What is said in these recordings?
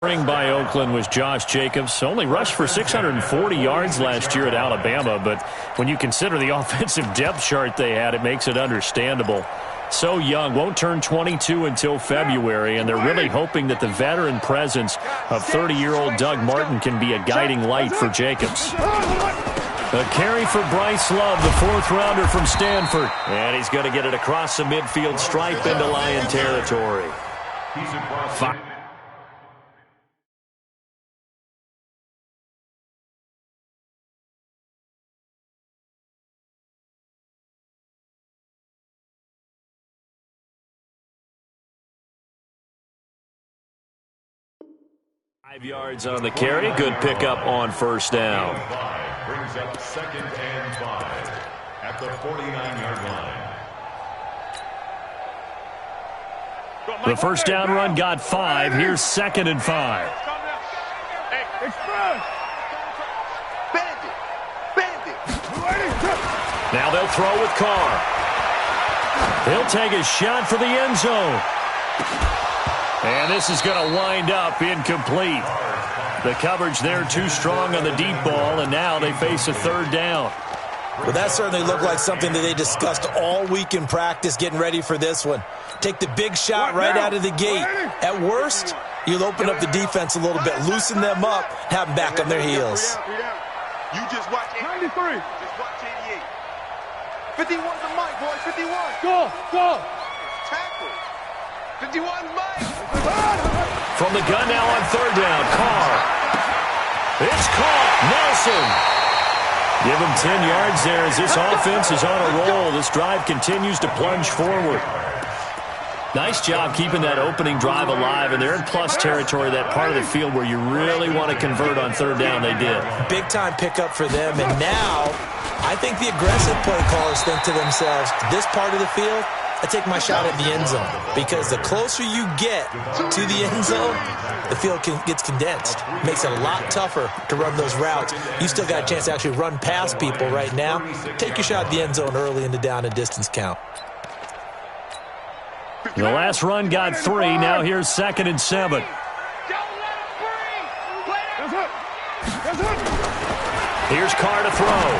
By Oakland was Josh Jacobs. Only rushed for 640 yards last year at Alabama, but when you consider the offensive depth chart they had, it makes it understandable. So young, won't turn 22 until February, and they're really hoping that the veteran presence of 30-year-old Doug Martin can be a guiding light for Jacobs. A carry for Bryce Love, the fourth-rounder from Stanford. And he's going to get it across the midfield stripe into Lion territory. 5 yards on the carry. Good pickup on first down. Brings up 2nd and 5 at the 49-yard line. The first down run got 5. Here's 2nd and 5. Now they'll throw with Carr. He'll take a shot for the end zone. And this is going to wind up incomplete. The coverage there too strong on the deep ball, and now they face a third down. Well, that certainly looked like something that they discussed all week in practice, getting ready for this one. Take the big shot right out of the gate. At worst, you'll open up the defense a little bit, loosen them up, have them back on their heels. You just watch 93. Just watch 88. 51's the mic, boys. 51. Go. Tackle. 51's Mike. From the gun now on third down, Carr. It's caught. Nelson. Give him 10 yards there as this offense is on a roll. This drive continues to plunge forward. Nice job keeping that opening drive alive, and they're in plus territory, that part of the field where you really want to convert on third down. They did. Big-time pickup for them, and now I think the aggressive play callers think to themselves, this part of the field, I take my shot at the end zone, because the closer you get to the end zone, the field gets condensed. Makes it a lot tougher to run those routes. You still got a chance to actually run past people right now. Take your shot at the end zone early in the down and distance count. The last run got 3. Now here's 2nd and 7. Here's Carr to throw.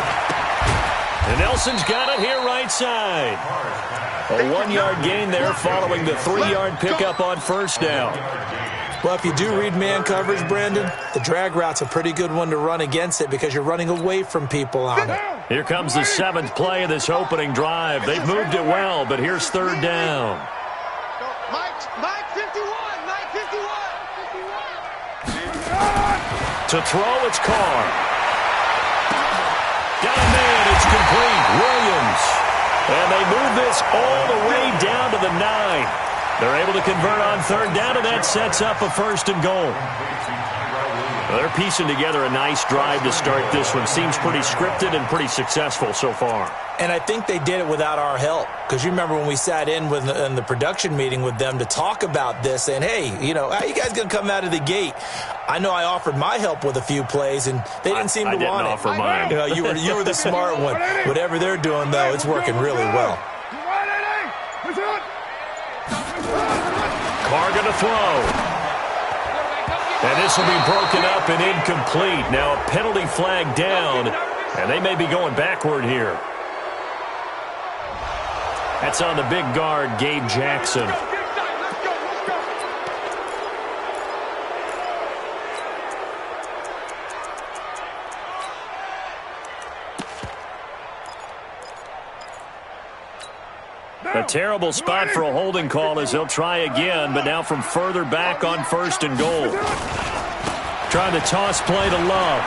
And Nelson's got it here right side. A 1-yard gain there following the 3-yard pickup on first down. Well, if you do read man coverage, Brandon, the drag route's a pretty good one to run against it because you're running away from people on it. Here comes the 7th play of this opening drive. They've moved it well, but here's third down. Mike 51. To throw, it's Carr. Got a man, it's complete. Williams. And they move this all the way down to the 9. They're able to convert on third down, and that sets up a 1st and goal. Well, they're piecing together a nice drive to start this one. Seems pretty scripted and pretty successful so far. And I think they did it without our help. Because you remember when we sat in the production meeting with them to talk about this, and hey, you know, how you guys going to come out of the gate? I know I offered my help with a few plays, and they didn't seem to want it. I didn't offer mine. You know, you were the smart one. Whatever they're doing, though, it's working really well. Carr going to throw. And this will be broken up and incomplete. Now a penalty flag down, and they may be going backward here. That's on the big guard, Gabe Jackson. A terrible spot for a holding call as they'll try again, but now from further back on 1st and goal. Trying to toss play to Love.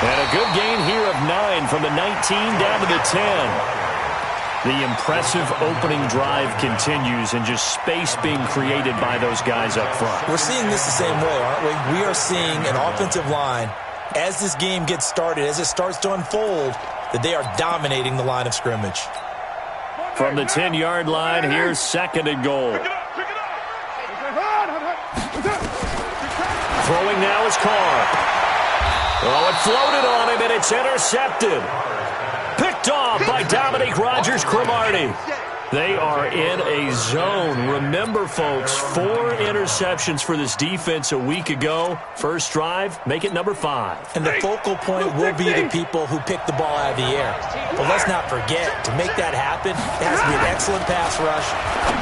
And a good gain here of 9 from the 19 down to the 10. The impressive opening drive continues, and just space being created by those guys up front. We're seeing this the same way, aren't we? We are seeing an offensive line, as this game gets started, as it starts to unfold, that they are dominating the line of scrimmage. From the 10-yard line, here's 2nd and goal. Throwing now is Carr. Oh, it floated on him, and it's intercepted. Picked off by Dominique Rodgers-Cromartie. They are in a zone. Remember, folks, 4 interceptions for this defense a week ago. First drive, make it number 5. And the focal point will be the people who pick the ball out of the air. But let's not forget, to make that happen, it has to be an excellent pass rush,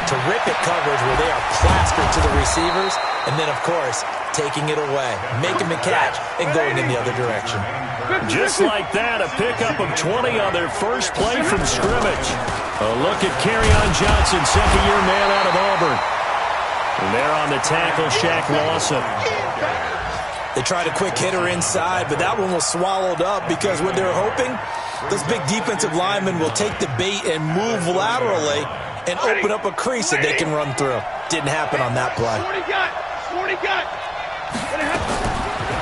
terrific coverage where they are plastered to the receivers, and then, of course, taking it away, making the catch, and going in the other direction. Just like that, a pickup of 20 on their first play from scrimmage. A look at Kerryon Johnson, second-year man out of Auburn. And there on the tackle, Shaq Lawson. They tried a quick hitter inside, but that one was swallowed up because what they're hoping, those big defensive linemen will take the bait and move laterally and open up a crease that they can run through. Didn't happen on that play.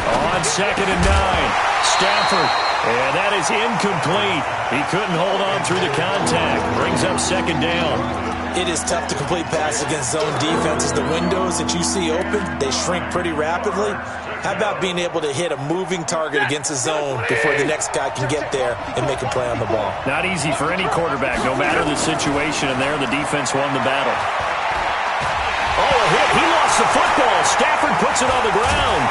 On 2nd and 9, Stafford. And that is incomplete. He couldn't hold on through the contact. Brings up 2nd down. It is tough to complete pass against zone defenses. The windows that you see open, they shrink pretty rapidly. How about being able to hit a moving target against a zone before the next guy can get there and make a play on the ball? Not easy for any quarterback, no matter the situation, and there the defense won the battle. Oh, a hit. He lost the football. Stafford puts it on the ground.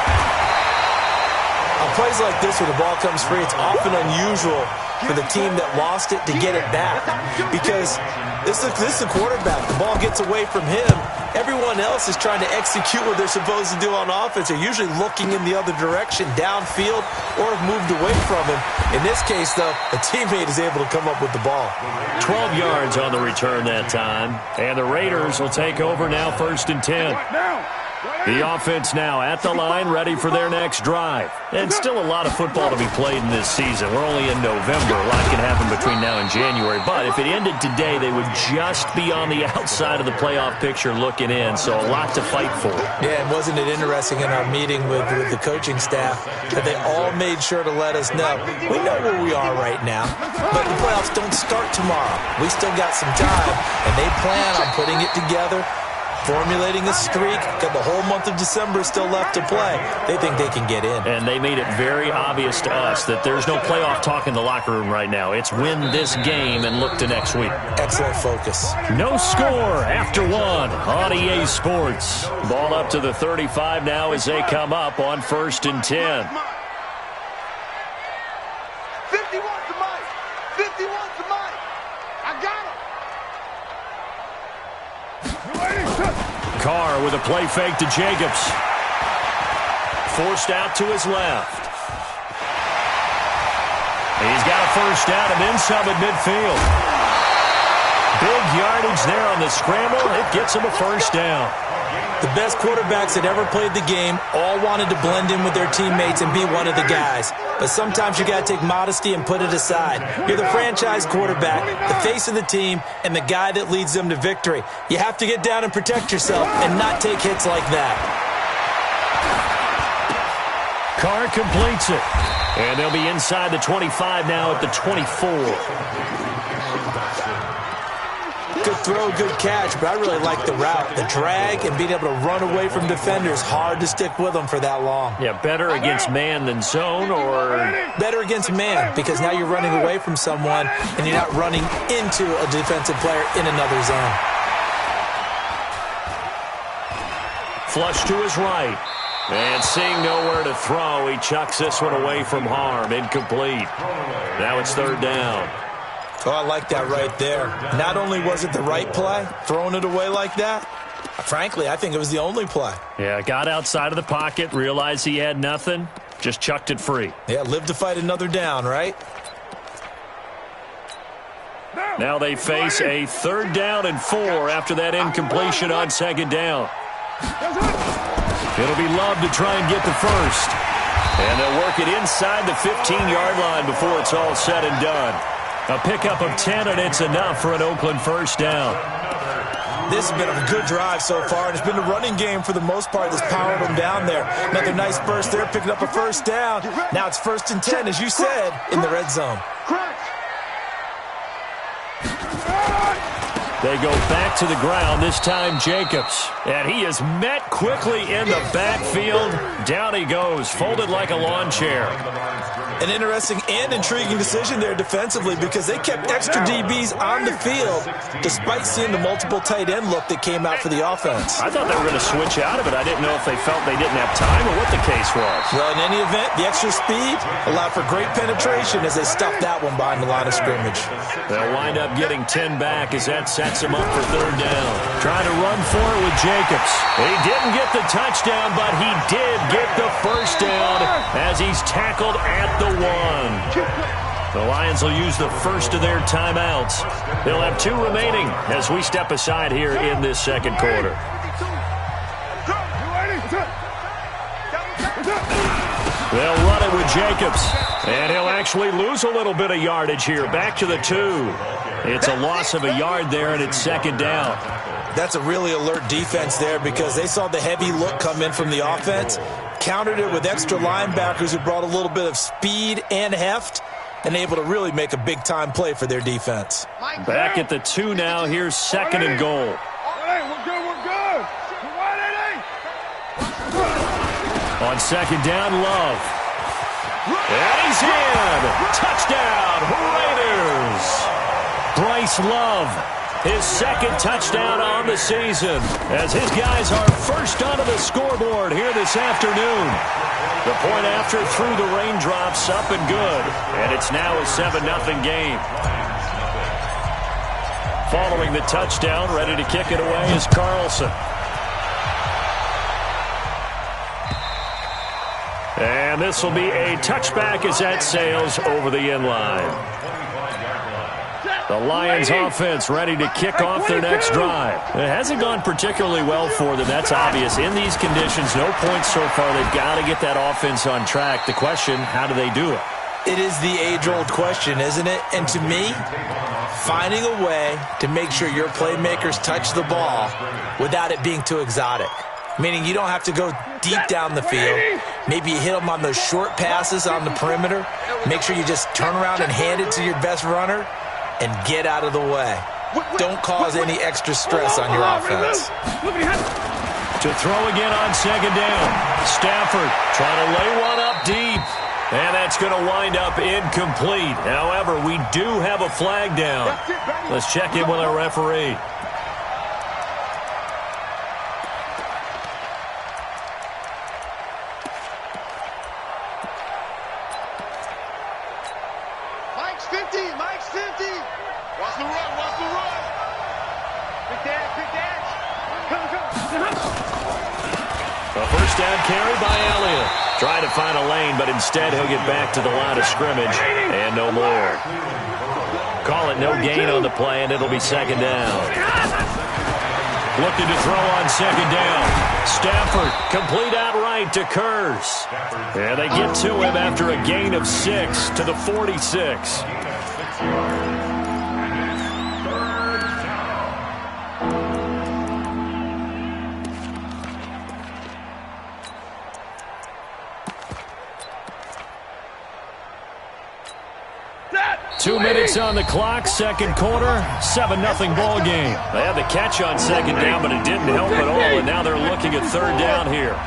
On plays like this where the ball comes free, it's often unusual for the team that lost it to get it back because this is a quarterback. The ball gets away from him. Everyone else is trying to execute what they're supposed to do on offense. They're usually looking in the other direction, downfield, or have moved away from him. In this case, though, a teammate is able to come up with the ball. 12 yards on the return that time. And the Raiders will take over now, 1st and 10. The offense now at the line, ready for their next drive. And still a lot of football to be played in this season. We're only in November. A lot can happen between now and January. But if it ended today, they would just be on the outside of the playoff picture looking in. So a lot to fight for. Yeah, and wasn't it interesting in our meeting with the coaching staff that they all made sure to let us know, we know where we are right now, but the playoffs don't start tomorrow. We still got some time, and they plan on putting it together, formulating a streak, got the whole month of December still left to play. They think they can get in. And they made it very obvious to us that there's no playoff talk in the locker room right now. It's win this game and look to next week. Excellent focus. No score after 1 on EA Sports. Ball up to the 35 now as they come up on 1st and 10. 51's the mic. 51's the mic. I got him. Carr with a play fake to Jacobs. Forced out to his left. He's got a first down and then some at midfield. Big yardage there on the scramble. It gets him a first down. The best quarterbacks that ever played the game all wanted to blend in with their teammates and be one of the guys. But sometimes you got to take modesty and put it aside. You're the franchise quarterback, the face of the team, and the guy that leads them to victory. You have to get down and protect yourself and not take hits like that. Carr completes it. And they'll be inside the 25 now at the 24. Good throw, good catch, but I really like the route. The drag and being able to run away from defenders, hard to stick with them for that long. Yeah, better against man than zone, or? Better against man, because now you're running away from someone and you're not running into a defensive player in another zone. Flush to his right. And seeing nowhere to throw, he chucks this one away from harm. Incomplete. Now it's 3rd down. Oh, I like that right there. Not only was it the right play, throwing it away like that, frankly, I think it was the only play. Yeah, got outside of the pocket, realized he had nothing, just chucked it free. Yeah, live to fight another down, right? Now they face a 3rd down and 4 after that incompletion on 2nd down. It'll be Love to try and get the first. And they'll work it inside the 15-yard line before it's all said and done. A pickup of 10, and it's enough for an Oakland first down. This has been a good drive so far, and it's been a running game for the most part that's powered them down there. Another nice burst there, picking up a first down. Now it's 1st and 10, as you said, in the red zone. They go back to the ground, this time Jacobs. And he is met quickly in the backfield. Down he goes, folded like a lawn chair. An interesting and intriguing decision there defensively because they kept extra DBs on the field despite seeing the multiple tight end look that came out for the offense. I thought they were going to switch out of it. I didn't know if they felt they didn't have time or what the case was. Well, in any event, the extra speed allowed for great penetration as they stuffed that one behind the line of scrimmage. They'll wind up getting 10 back as that sets them up for third down. Trying to run for it with Jacobs. He didn't get the touchdown, but he did get the first down as he's tackled at the 1. The Lions will use the first of their timeouts. They'll have 2 remaining as we step aside here in this second quarter. They'll run it with Jacobs, and he'll actually lose a little bit of yardage here. Back to the 2. It's a loss of a yard there, and it's second down. That's a really alert defense there because they saw the heavy look come in from the offense, countered it with extra linebackers who brought a little bit of speed and heft, and able to really make a big-time play for their defense. Back at the 2 now. Here's second and goal. We're good. On second down, Love. And he's in. Touchdown, Raiders. Bryce Love, his second touchdown on the season as his guys are first onto the scoreboard here this afternoon. The point after through the raindrops, up and good. And it's now a 7-0 game. Following the touchdown, ready to kick it away is Carlson. And this will be a touchback as that sails over the end line. The Lions offense ready to kick off their next drive. It hasn't gone particularly well for them. That's obvious. In these conditions, no points so far. They've got to get that offense on track. The question, how do they do it? It is the age-old question, isn't it? And to me, finding a way to make sure your playmakers touch the ball without it being too exotic. Meaning you don't have to go deep down the field. Maybe you hit them on those short passes on the perimeter. Make sure you just turn around and hand it to your best runner and get out of the way. Don't cause any extra stress on your offense. To throw again on second down. Stafford trying to lay one up deep. And that's going to wind up incomplete. However, we do have a flag down. Let's check in with our referee. Mike's 50. Watch the run. Big dash. Come. A first down carry by Elliott. Trying to find a lane, but instead he'll get back to the line of scrimmage and no more. Call it no gain on the play, and it'll be second down. Looking to throw on second down. Stafford complete outright to Kurz. And they get to him after a gain of 6 to the 46. 2 minutes on the clock, second quarter, 7-0 ball game. They had the catch on second down, but it didn't help at all, and now they're looking at third down here.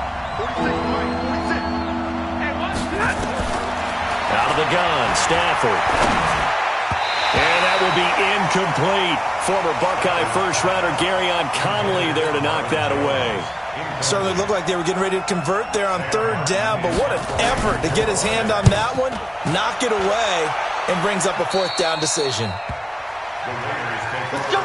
Out of the gun, Stafford. And that will be incomplete. Former Buckeye first-rounder Garyon Conley there to knock that away. Certainly looked like they were getting ready to convert there on third down, but what an effort to get his hand on that one, knock it away, and brings up a fourth down decision. Let's go.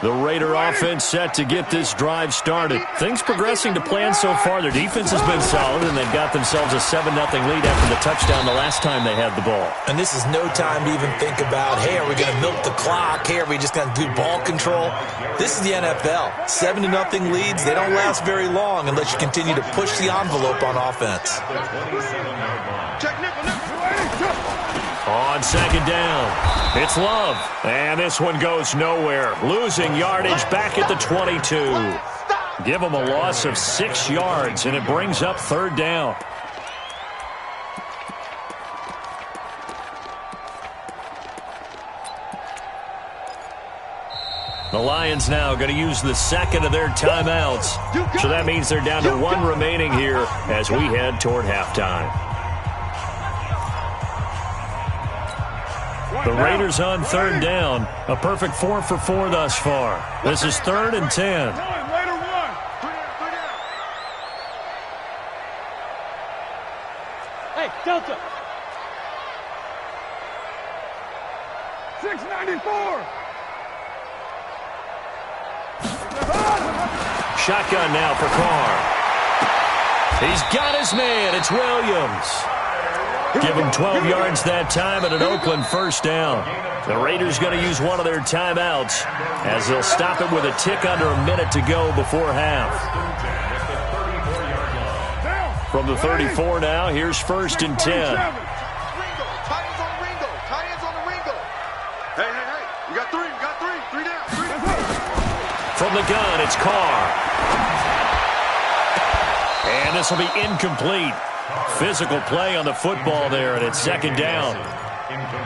The Raider offense set to get this drive started. Things progressing to plan so far. Their defense has been solid, and they've got themselves a 7-0 lead after the touchdown the last time they had the ball. And this is no time to even think about, hey, are we going to milk the clock? Hey, are we just going to do ball control? This is the NFL. 7-0 leads, they don't last very long unless you continue to push the envelope on offense. On second down, it's Love. And this one goes nowhere. Losing yardage back at the 22. Give them a loss of 6 yards, and it brings up third down. The Lions now going to use the second of their timeouts. So that means they're down to one remaining here as we head toward halftime. The Raiders on third down. A perfect 4 for 4 thus far. This is 3rd and 10. Hey, Delta. 694. Shotgun now for Carr. He's got his man. It's Williams. Give him 12 yards that time and an Oakland first down. The Raiders going to use one of their timeouts as they'll stop it with a tick under a minute to go before half. From the 34 now, here's 1st and 10. We got three down. From the gun, it's Carr. And this will be incomplete. Physical play on the football there, and it's 2nd down.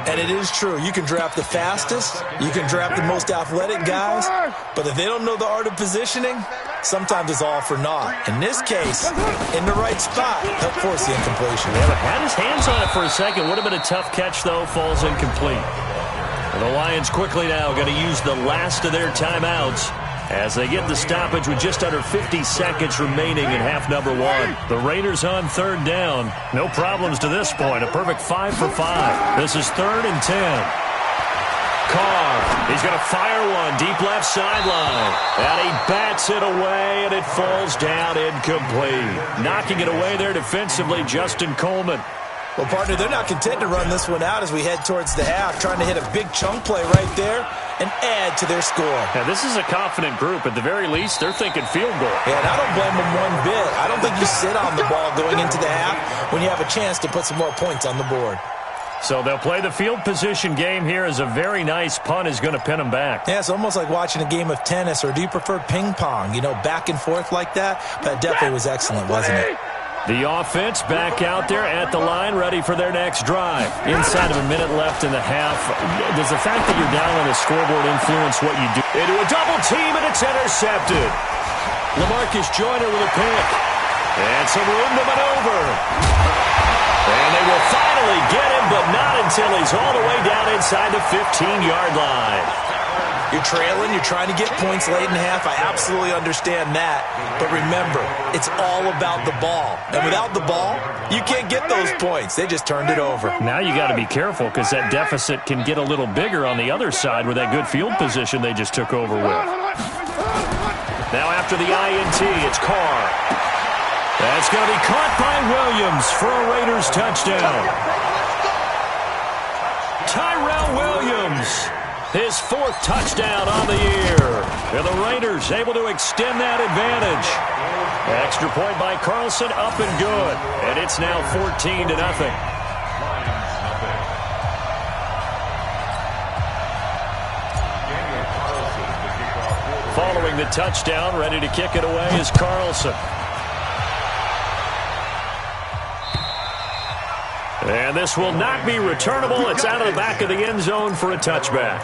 And it is true. You can draft the fastest. You can draft the most athletic guys. But if they don't know the art of positioning, sometimes it's all for naught. In this case, in the right spot, help force the incompletion. Yeah, but had his hands on it for a second. Would have been a tough catch, though. Falls incomplete. And the Lions quickly now going to use the last of their timeouts as they get the stoppage with just under 50 seconds remaining in half number 1. The Raiders on 3rd down. No problems to this point. A perfect 5 for 5. This is 3rd and 10. Carr, he's going to fire one deep left sideline. And he bats it away, and it falls down incomplete. Knocking it away there defensively, Justin Coleman. Well, partner, they're not content to run this one out as we head towards the half, trying to hit a big chunk play right there and add to their score. Yeah, this is a confident group. At the very least, they're thinking field goal. Yeah, and I don't blame them one bit. I don't think you sit on the ball going into the half when you have a chance to put some more points on the board. So they'll play the field position game here as a very nice punt is going to pin them back. Yeah, it's almost like watching a game of tennis, or do you prefer ping pong? You know, back and forth like that? That definitely was excellent, wasn't it? The offense back out there at the line, ready for their next drive. Inside of a minute left in the half. Does the fact that you're down on the scoreboard influence what you do? Into a double team, and it's intercepted. LaMarcus Joyner with a pick. And some room to maneuver. And they will finally get him, but not until he's all the way down inside the 15-yard line. You're trailing, you're trying to get points late in half. I absolutely understand that. But remember, it's all about the ball. And without the ball, you can't get those points. They just turned it over. Now you got to be careful because that deficit can get a little bigger on the other side with that good field position they just took over with. Now after the INT, it's Carr. That's going to be caught by Williams for a Raiders touchdown. Tyrell Williams. His 4th touchdown on the year. And the Raiders able to extend that advantage. Extra point by Carlson, up and good. And it's now 14-0. Following the touchdown, ready to kick it away is Carlson. And this will not be returnable. It's out of the back of the end zone for a touchback.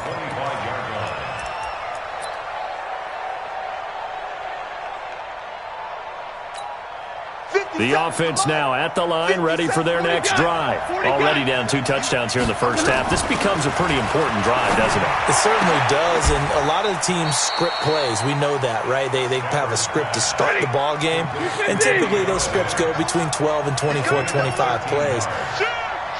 The offense now at the line, ready for their next drive. Already down 2 touchdowns here in the first half. This becomes a pretty important drive, doesn't it? It certainly does, and a lot of the teams script plays. We know that, right? They have a script to start the ball game, and typically those scripts go between 12 and 24, 25 plays.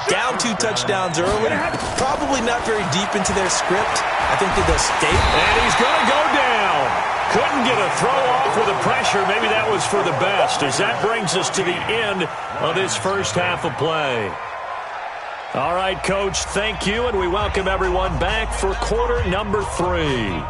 Down 2 touchdowns early, probably not very deep into their script. I think that they'll stay. And he's going to go down. Couldn't get a throw off with the pressure. Maybe that was for the best, as that brings us to the end of this first half of play. All right, Coach, thank you, and we welcome everyone back for quarter number 3.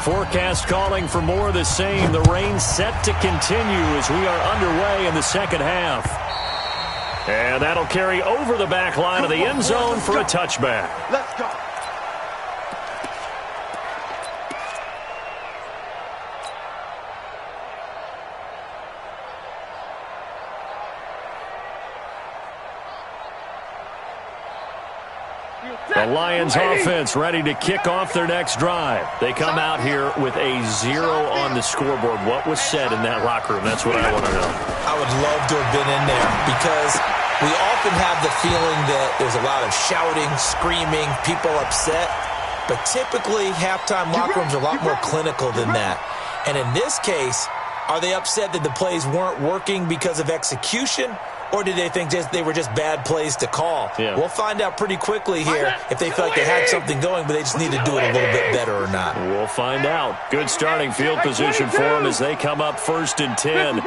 Forecast calling for more of the same. The rain set to continue as we are underway in the second half. And that'll carry over the back line of the end zone for a touchback. Let's go. The Lions offense ready to kick off their next drive. They come out here with a 0 on the scoreboard. What was said in that locker room? That's what I want to know. I would love to have been in there because we often have the feeling that there's a lot of shouting, screaming, people upset. But typically, halftime locker rooms are a lot more clinical than that. And in this case, are they upset that the plays weren't working because of execution? Or did they think they were just bad plays to call? Yeah. We'll find out pretty quickly here if they felt like they had something going, but they just need to do it a little bit better or not. We'll find out. Good starting field position for them as they come up 1st and 10.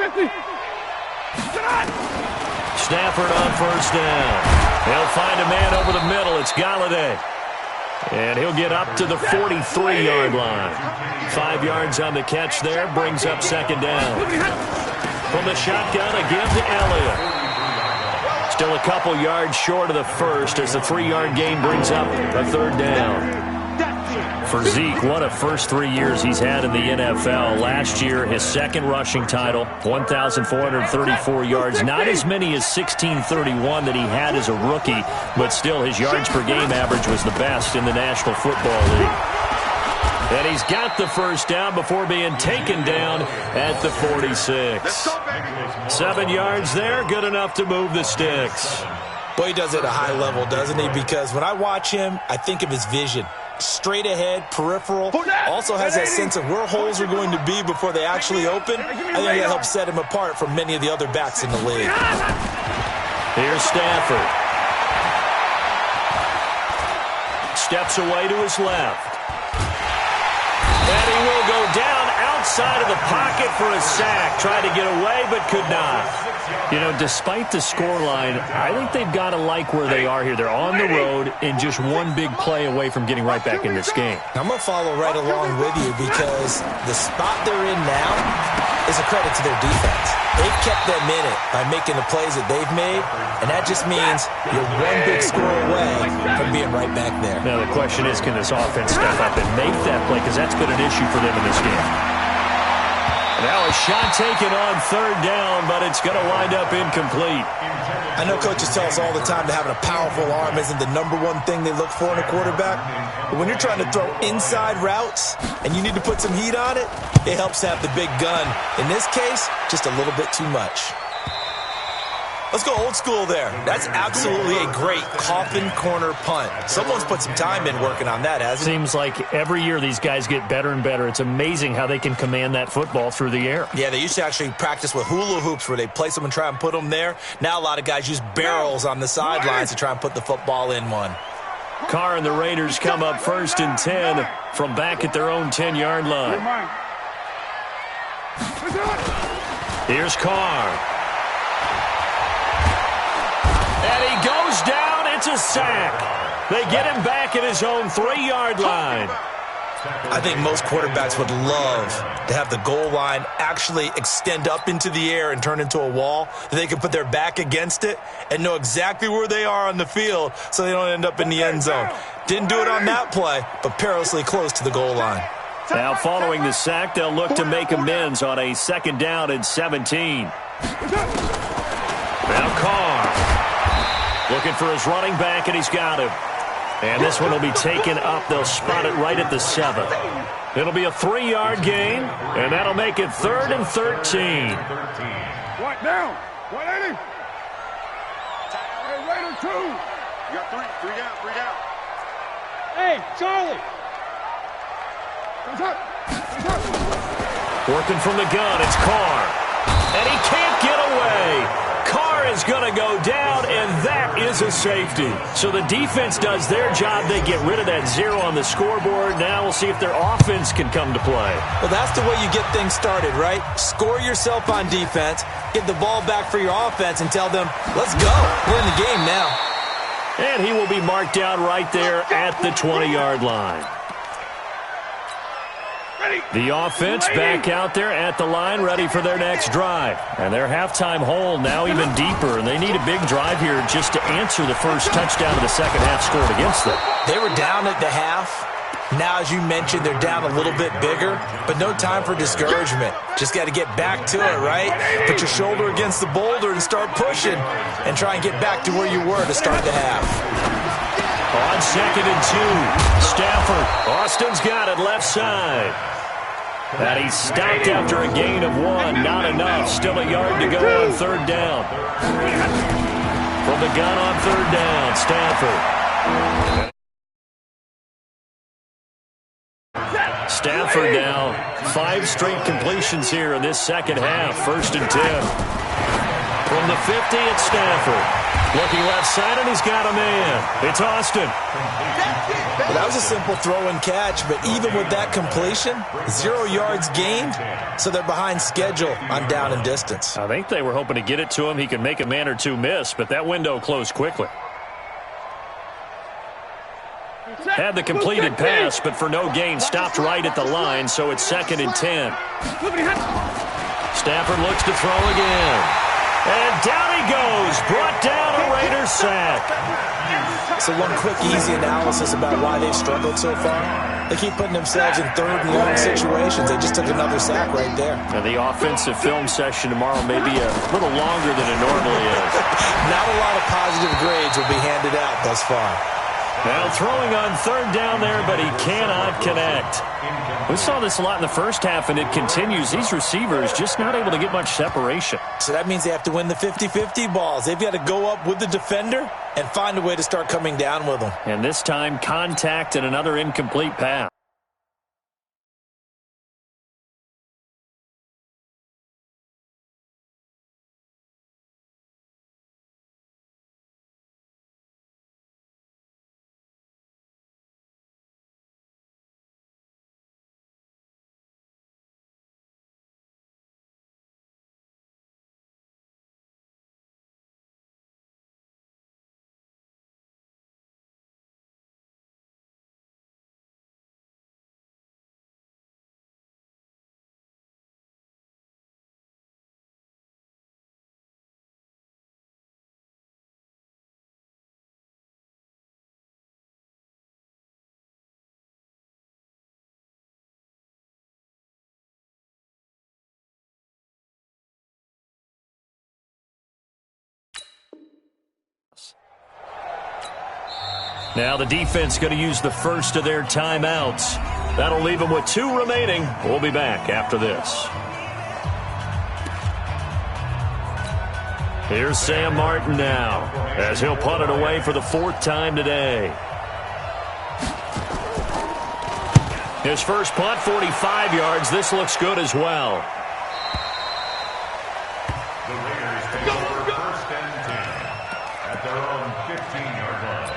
Stafford on 1st down. He'll find a man over the middle. It's Galladay. And he'll get up to the 43-yard line. 5 yards on the catch there. Brings up 2nd down. From the shotgun, a give to Elliott. Still a couple yards short of the first as the 3-yard gain brings up a 3rd down. For Zeke, what a first 3 years he's had in the NFL. Last year, his 2nd rushing title, 1,434 yards. Not as many as 1,631 that he had as a rookie, but still his yards per game average was the best in the National Football League. And he's got the 1st down before being taken down at the 46. 7 yards there, good enough to move the sticks. Boy, he does it at a high level, doesn't he? Because when I watch him, I think of his vision. Straight ahead, peripheral, also has that sense of where holes are going to be before they actually open. I think that helps set him apart from many of the other backs in the league. Here's Stafford. Steps away to his left. And he will go down outside of the pocket for a sack. Tried to get away, but could not. You know, despite the scoreline, I think they've got to like where they are here. They're on the road and just one big play away from getting right back in this game. I'm going to follow right along with you because the spot they're in now is a credit to their defense. They've kept them in it by making the plays that they've made, and that just means you're one big score away from being right back there. Now, the question is, can this offense step up and make that play? Because that's been an issue for them in this game. Now a shot taken on 3rd down, but it's going to wind up incomplete. I know coaches tell us all the time that having a powerful arm isn't the #1 thing they look for in a quarterback. But when you're trying to throw inside routes and you need to put some heat on it, it helps to have the big gun. In this case, just a little bit too much. Let's go old school there. That's absolutely a great coffin corner punt. Someone's put some time in working on that, hasn't it? Seems like every year these guys get better and better. It's amazing how they can command that football through the air. Yeah, they used to actually practice with hula hoops where they place them and try and put them there. Now a lot of guys use barrels on the sidelines to try and put the football in one. Carr and the Raiders come up 1st and 10 from back at their own 10-yard line. Here's Carr. And he goes down. It's a sack. They get him back at his own 3-yard line. I think most quarterbacks would love to have the goal line actually extend up into the air and turn into a wall, that they can put their back against it and know exactly where they are on the field so they don't end up in the end zone. Didn't do it on that play, but perilously close to the goal line. Now following the sack, they'll look to make amends on a 2nd down and 17. Now Carr looking for his running back, and he's got him. And this one will be taken up. They'll spot it right at the 7. It'll be a 3-yard gain, and that'll make it 3rd and 13. What down? 180. Hey, Raider 2. You got 3 down, 3 down. Hey, Charlie. Comes up. Comes up. Working from the gun, it's Carr. And he can't get away. Carr is going to go down, and that is a safety. So the defense does their job. They get rid of that 0 on the scoreboard. Now we'll see if their offense can come to play. Well, that's the way you get things started, right? Score yourself on defense, get the ball back for your offense, and tell them, let's go. We're in the game now. And he will be marked down right there at the 20-yard line. The offense back out there at the line, ready for their next drive. And their halftime hole now even deeper, and they need a big drive here just to answer the first touchdown of the second half scored against them. They were down at the half. Now, as you mentioned, they're down a little bit bigger, but no time for discouragement. Just got to get back to it, right? Put your shoulder against the boulder and start pushing and try and get back to where you were to start the half. On 2nd and 2, Stafford. Austin's got it left side. And he's stopped after a gain of 1. Not enough. Still a yard to go on 3rd down. From the gun on 3rd down, Stafford. Stafford now 5 straight completions here in this second half. 1st and 10. From the 50, it's Stafford. Looking left side, and he's got a man. It's Austin. Well, that was a simple throw and catch, but even with that completion, 0 yards gained, so they're behind schedule on down and distance. I think they were hoping to get it to him. He could make a man or two miss, but that window closed quickly. Had the completed pass, but for no gain, stopped right at the line, so it's 2nd and 10. Stafford looks to throw again. And down he goes. Brought down a Raiders sack. So one quick, easy analysis about why they've struggled so far. They keep putting themselves in 3rd and long situations. They just took another sack right there. And the offensive film session tomorrow may be a little longer than it normally is. Not a lot of positive grades will be handed out thus far. Now throwing on 3rd down there, but he cannot connect. We saw this a lot in the first half, and it continues. These receivers just not able to get much separation. So that means they have to win the 50-50 balls. They've got to go up with the defender and find a way to start coming down with them. And this time, contact and another incomplete pass. Now the defense going to use the first of their timeouts. That'll leave them with 2 remaining. We'll be back after this. Here's Sam Martin now, as he'll punt it away for the 4th time today. His first punt, 45 yards. This looks good as well. The Raiders take over 1st and 10 at their own 15-yard line.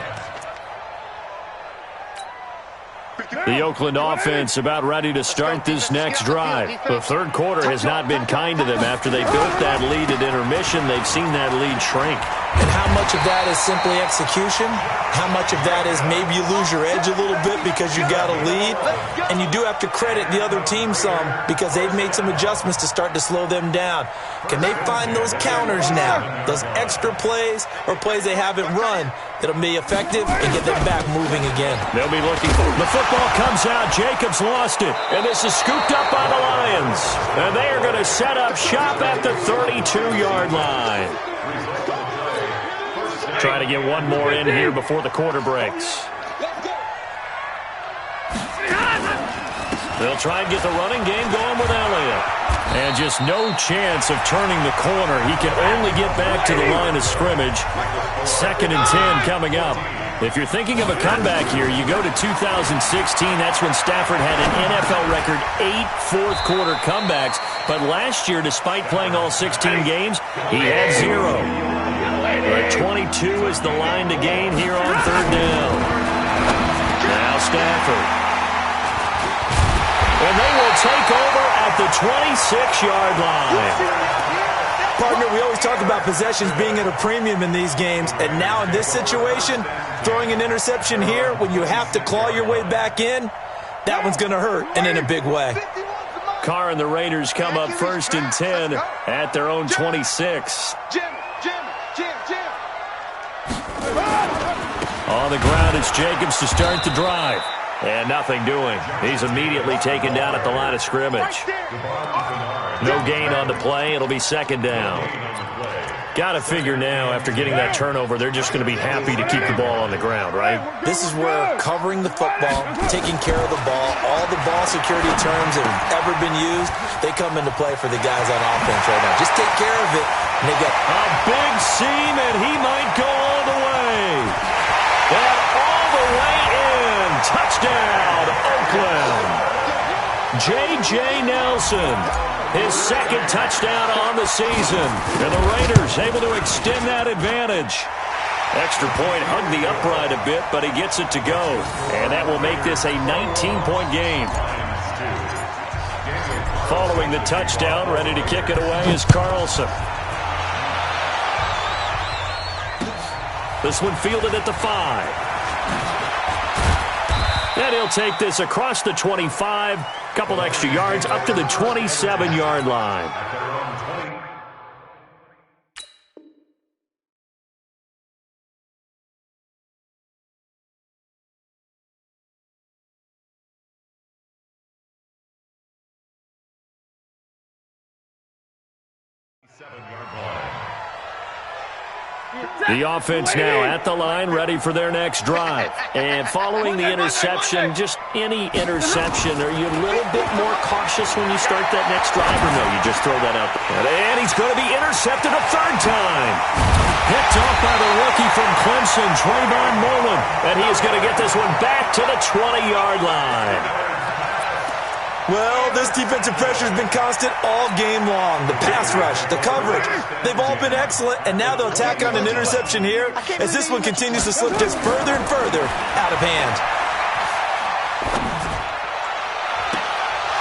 The Oakland offense about ready to start this next drive. The 3rd quarter has not been kind to them. After they built that lead at intermission, they've seen that lead shrink. And how much of that is simply execution? How much of that is maybe you lose your edge a little bit because you got a lead? And you do have to credit the other team some because they've made some adjustments to start to slow them down. Can they find those counters now, those extra plays or plays they haven't run that'll be effective and get them back moving again? They'll be looking for the football comes out. Jacobs lost it. And this is scooped up by the Lions. And they are going to set up shop at the 32-yard line. Try to get one more in here before the quarter breaks. They'll try and get the running game going with Elliott. And just no chance of turning the corner. He can only get back to the line of scrimmage. 2nd and 10 coming up. If you're thinking of a comeback here, you go to 2016. That's when Stafford had an NFL record 8 fourth-quarter comebacks. But last year, despite playing all 16 games, he had 0. But 22 is the line to gain here on 3rd down. Now Stafford. And they will take over at the 26-yard line. Partner, we always talk about possessions being at a premium in these games. And now in this situation, throwing an interception here when you have to claw your way back in, that one's going to hurt, and in a big way. Carr and the Raiders come up 1st and 10 at their own 26. On the ground, it's Jacobs to start the drive. And nothing doing. He's immediately taken down at the line of scrimmage. No gain on the play. It'll be 2nd down. Got to figure now, after getting that turnover, they're just going to be happy to keep the ball on the ground, right? This is where covering the football, taking care of the ball, all the ball security terms that have ever been used, they come into play for the guys on offense right now. Just take care of it, and they get a big seam, and he might go all the way. And all the way in. Touchdown, Oakland. J.J. Nelson. His second touchdown on the season. And the Raiders able to extend that advantage. Extra point hugged the upright a bit, but he gets it to go. And that will make this a 19-point game. Following the touchdown, ready to kick it away is Carlson. This one fielded at the 5. And he'll take this across the 25. Couple extra yards up to the 27-yard line. The offense now at the line, ready for their next drive. And following the interception, just any interception, are you a little bit more cautious when you start that next drive, or no, you just throw that out? And he's going to be intercepted a third time. Picked off by the rookie from Clemson, Trayvon Mullen. And he is going to get this one back to the 20-yard line. Well, this defensive pressure has been constant all game long. The pass rush, the coverage, they've all been excellent, and now they'll tack on an interception here as this one continues to slip just further and further out of hand.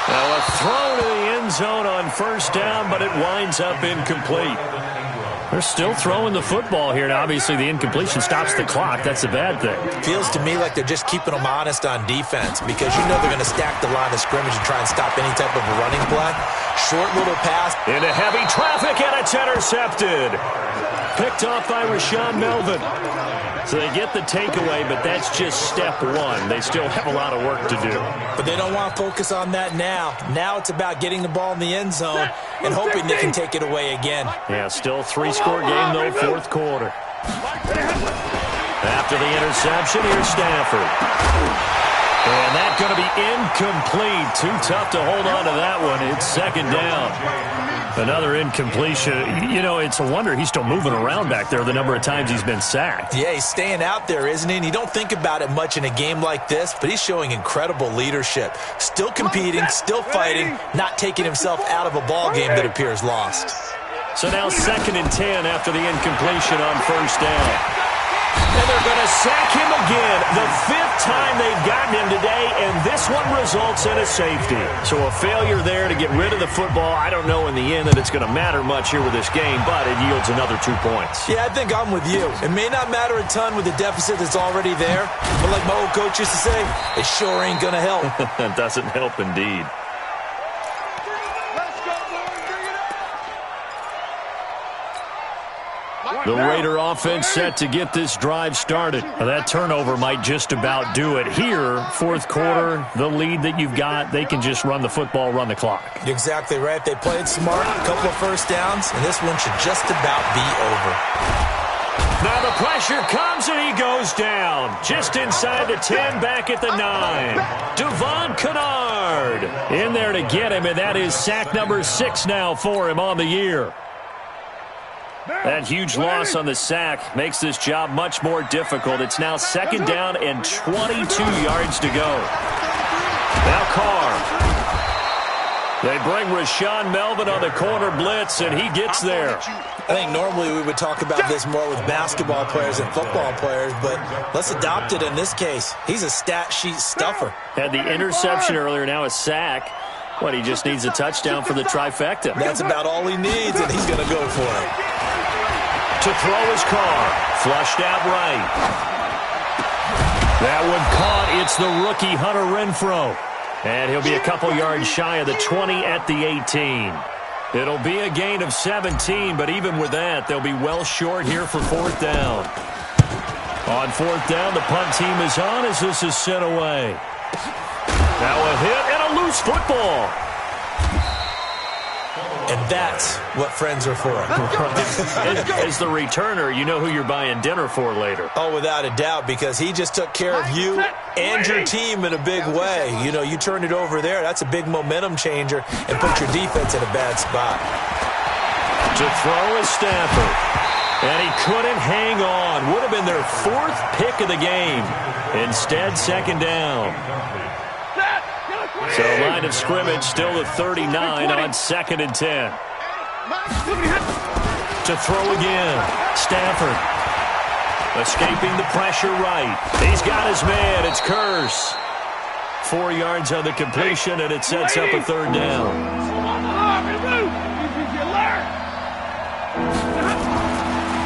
Well, a throw to the end zone on first down, but it winds up incomplete. They're still throwing the football here, and obviously the incompletion stops the clock. That's a bad thing. Feels to me like they're just keeping them honest on defense because you know they're going to stack the line of scrimmage and try and stop any type of a running play. Short little pass. Into heavy traffic, and it's intercepted. Picked off by Rashaan Melvin. So they get the takeaway, but that's just step one. They still have a lot of work to do. But they don't want to focus on that now. Now it's about getting the ball in the end zone and hoping they can take it away again. Yeah, still three-score game, though, fourth quarter. After the interception, here's Stafford. And that's going to be incomplete. Too tough to hold on to that one. It's second down. Another incompletion. You know, it's a wonder he's still moving around back there the number of times he's been sacked. Yeah, he's staying out there, isn't he? And you don't think about it much in a game like this, but he's showing incredible leadership. Still competing, still fighting, not taking himself out of a ball game that appears lost. So now 2nd and 10 after the incompletion on first down. And they're going to sack him again. The 5th time they've gotten him today, and this one results in a safety. So a failure there to get rid of the football. I don't know in the end that it's going to matter much here with this game, but it yields another 2 points. Yeah, I think I'm with you. It may not matter a ton with the deficit that's already there, but like my old coach used to say, it sure ain't going to help. It doesn't help indeed. The Raider offense set to get this drive started. Now, that turnover might just about do it. Here, fourth quarter, the lead that you've got, they can just run the football, run the clock. Exactly right. They played smart, a couple of first downs, and this one should just about be over. Now the pressure comes, and he goes down. Just inside the 10, back at the 9. Devon Kennard in there to get him, and that is sack number 6 now for him on the year. That huge loss on the sack makes this job much more difficult. It's now 2nd down and 22 yards to go. Now Carr. They bring Rashaan Melvin on the corner blitz, and he gets there. I think normally we would talk about this more with basketball players and football players, but let's adopt it in this case. He's a stat sheet stuffer. Had the interception earlier, now a sack. What, he just needs a touchdown for the trifecta. That's about all he needs, and he's going to go for it. To throw his Carr. Flushed out right. That one caught. It's the rookie Hunter Renfrow. And he'll be a couple yards shy of the 20 at the 18. It'll be a gain of 17, but even with that, they'll be well short here for 4th down. On 4th down, the punt team is on as this is sent away. Now a hit and a loose football. And that's what friends are for. As the returner, you know who you're buying dinner for later. Oh, without a doubt, because he just took care of you and your team in a big way. You know, you turned it over there. That's a big momentum changer and put your defense in a bad spot. To throw is Stafford. And he couldn't hang on. Would have been their 4th pick of the game. Instead, second down. So line of scrimmage still the 39 on 2nd and 10. To throw again. Stafford. Escaping the pressure right. He's got his man. It's Curse. 4 yards on the completion, and it sets up a 3rd down.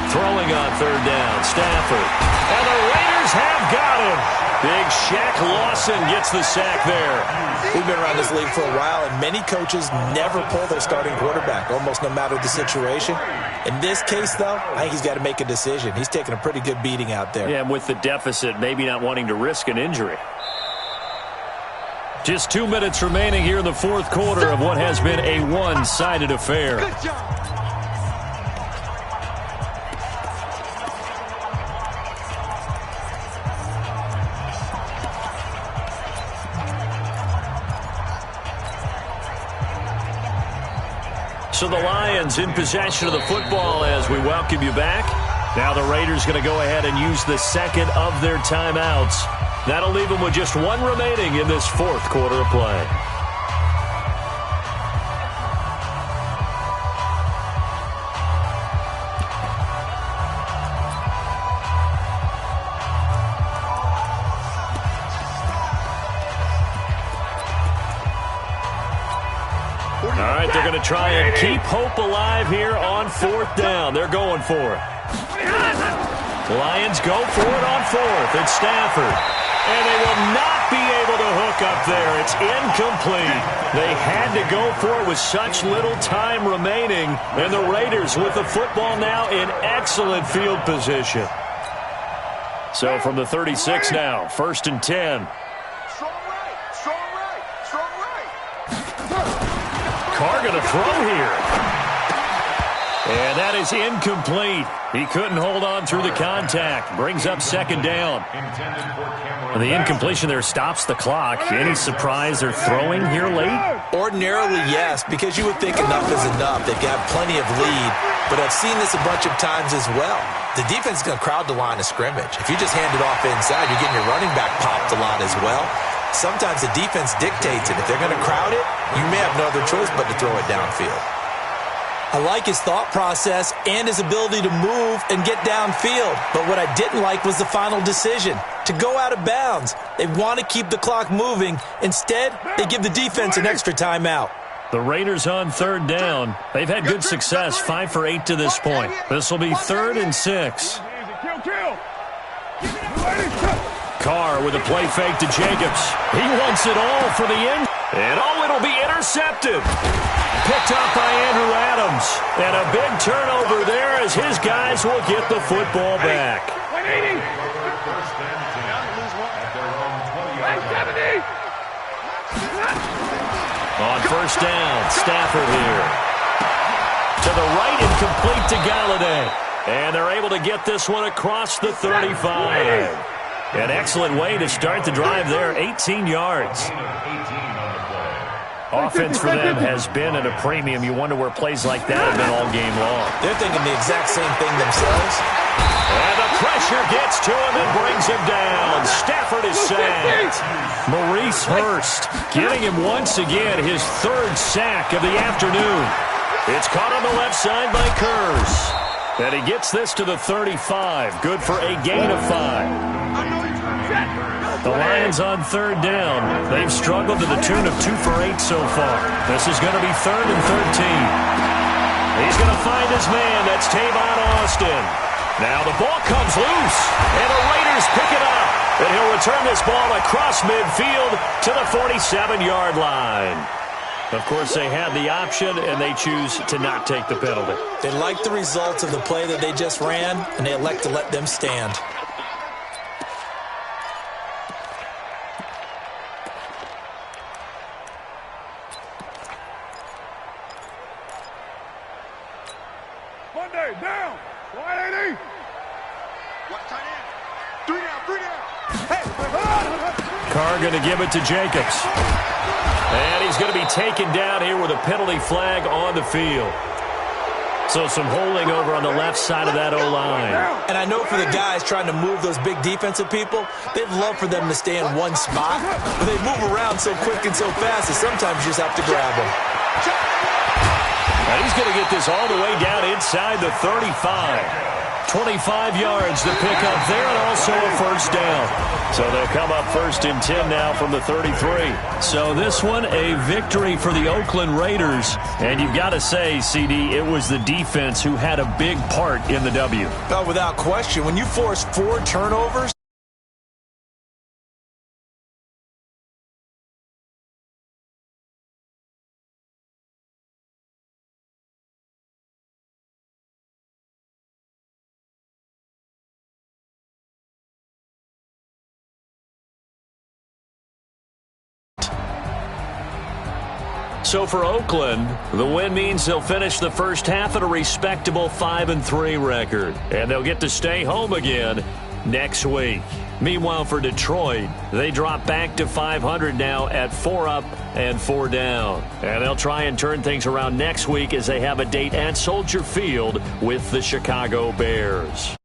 Throwing on 3rd down. Stafford. And the Raiders have got him. Big Shaq Lawson gets the sack there. We've been around this league for a while, and many coaches never pull their starting quarterback, almost no matter the situation. In this case, though, I think he's got to make a decision. He's taking a pretty good beating out there. Yeah, and with the deficit, maybe not wanting to risk an injury. Just 2 minutes remaining here in the 4th quarter of what has been a one-sided affair. Good job. So the Lions in possession of the football as we welcome you back. Now the Raiders going to go ahead and use the 2nd of their timeouts. That'll leave them with just 1 remaining in this 4th quarter of play. All right, they're going to try and keep hope alive here on 4th down. They're going for it. Lions go for it on 4th. It's Stafford. And they will not be able to hook up there. It's incomplete. They had to go for it with such little time remaining. And the Raiders with the football now in excellent field position. So from the 36 now, 1st and 10. Carr going to throw here. And that is incomplete. He couldn't hold on through the contact. Brings up 2nd down. And the incompletion there stops the clock. Any surprise they're throwing here late? Ordinarily, yes, because you would think enough is enough. They've got plenty of lead, but I've seen this a bunch of times as well. The defense is going to crowd the line of scrimmage. If you just hand it off inside, you're getting your running back popped a lot as well. Sometimes the defense dictates it. If they're going to crowd it, you may have no other choice but to throw it downfield. I like his thought process and his ability to move and get downfield. But what I didn't like was the final decision, to go out of bounds. They want to keep the clock moving. Instead, they give the defense an extra timeout. The Raiders on 3rd down. They've had good success, 5 for 8 to this point. This will be 3rd and 6. Carr with a play fake to Jacobs. He wants it all for the end. And it'll be intercepted. Picked up by Andrew Adams. And a big turnover there as his guys will get the football back. On 1st down, Stafford here. To the right and complete to Galladay. And they're able to get this one across the 35. An excellent way to start the drive there, 18 yards. Offense for them has been at a premium. You wonder where plays like that have been all game long. They're thinking the exact same thing themselves. And the pressure gets to him and brings him down. Stafford is sacked. Maurice Hurst getting him once again his 3rd sack of the afternoon. It's caught on the left side by Curse. And he gets this to the 35. Good for a gain of 5. The Lions on 3rd down. They've struggled to the tune of 2 for 8 so far. This is going to be 3rd and 13. He's going to find his man. That's Tavon Austin. Now the ball comes loose, and the Raiders pick it up. And he'll return this ball across midfield to the 47-yard line. Of course, they had the option, and they choose to not take the penalty. They like the results of the play that they just ran, and they elect to let them stand. Carr going to give it to Jacobs. And he's going to be taken down here with a penalty flag on the field. So some holding over on the left side of that O-line. And I know for the guys trying to move those big defensive people, they'd love for them to stay in one spot. But they move around so quick and so fast that sometimes you just have to grab them. And he's going to get this all the way down inside the 35. 25 yards to pick up there, and also a first down. So they'll come up 1st and 10 now from the 33. So this one, a victory for the Oakland Raiders. And you've got to say, CD, it was the defense who had a big part in the W. Oh, without question. When you force 4 turnovers, so for Oakland, the win means they'll finish the first half at a respectable 5-3 record. And they'll get to stay home again next week. Meanwhile, for Detroit, they drop back to 500 now at 4 up and 4 down. And they'll try and turn things around next week as they have a date at Soldier Field with the Chicago Bears.